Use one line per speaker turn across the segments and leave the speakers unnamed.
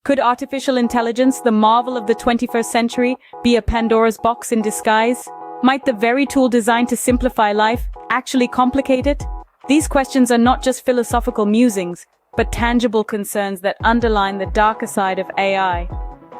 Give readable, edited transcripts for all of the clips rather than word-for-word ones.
Could artificial intelligence, the marvel of the 21st century, be a Pandora's box in disguise? Might the very tool designed to simplify life actually complicate it? These questions are not just philosophical musings, but tangible concerns that underline the darker side of AI.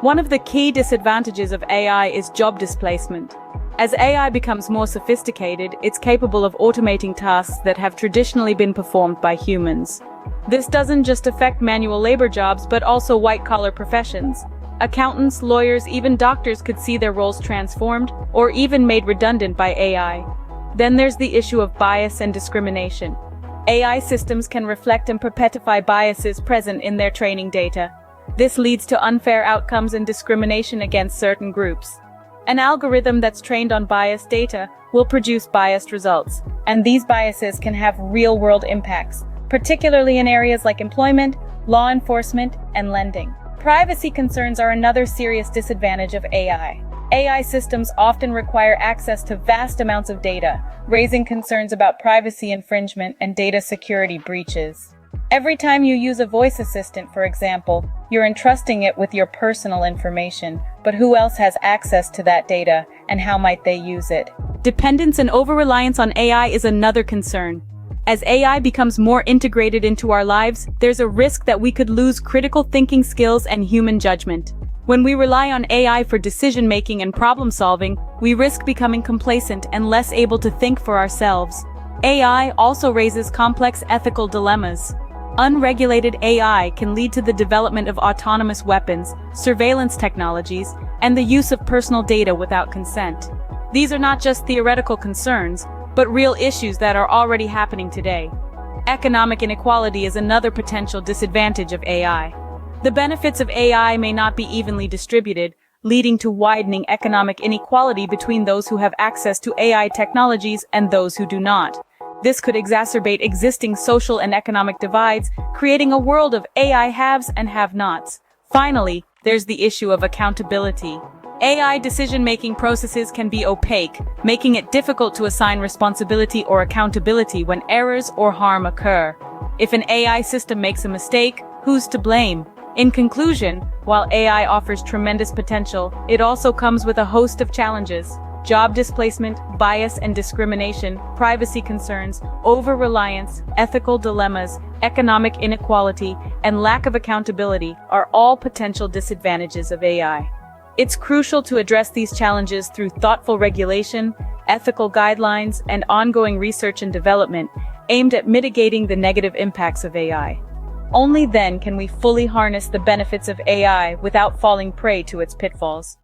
One of the key disadvantages of AI is job displacement. As AI becomes more sophisticated, it's capable of automating tasks that have traditionally been performed by humans. This doesn't just affect manual labor jobs, but also white-collar professions. Accountants, lawyers, even doctors could see their roles transformed, or even made redundant by AI. Then there's the issue of bias and discrimination. AI systems can reflect and perpetuate biases present in their training data. This leads to unfair outcomes and discrimination against certain groups. An algorithm that's trained on biased data will produce biased results, and these biases can have real-world impacts, particularly in areas like employment, law enforcement, and lending. Privacy concerns are another serious disadvantage of AI. AI systems often require access to vast amounts of data, raising concerns about privacy infringement and data security breaches. Every time you use a voice assistant, for example, you're entrusting it with your personal information, but who else has access to that data, and how might they use it? Dependence and over-reliance on AI is another concern. As AI becomes more integrated into our lives, there's a risk that we could lose critical thinking skills and human judgment. When we rely on AI for decision-making and problem-solving, we risk becoming complacent and less able to think for ourselves. AI also raises complex ethical dilemmas. Unregulated AI can lead to the development of autonomous weapons, surveillance technologies, and the use of personal data without consent. These are not just theoretical concerns, but real issues that are already happening today. Economic inequality is another potential disadvantage of AI. The benefits of AI may not be evenly distributed, leading to widening economic inequality between those who have access to AI technologies and those who do not. This could exacerbate existing social and economic divides, creating a world of AI haves and have-nots. Finally, there's the issue of accountability. AI decision-making processes can be opaque, making it difficult to assign responsibility or accountability when errors or harm occur. If an AI system makes a mistake, who's to blame? In conclusion, while AI offers tremendous potential, it also comes with a host of challenges. Job displacement, bias and discrimination, privacy concerns, over-reliance, ethical dilemmas, economic inequality, and lack of accountability are all potential disadvantages of AI. It's crucial to address these challenges through thoughtful regulation, ethical guidelines, and ongoing research and development aimed at mitigating the negative impacts of AI. Only then can we fully harness the benefits of AI without falling prey to its pitfalls.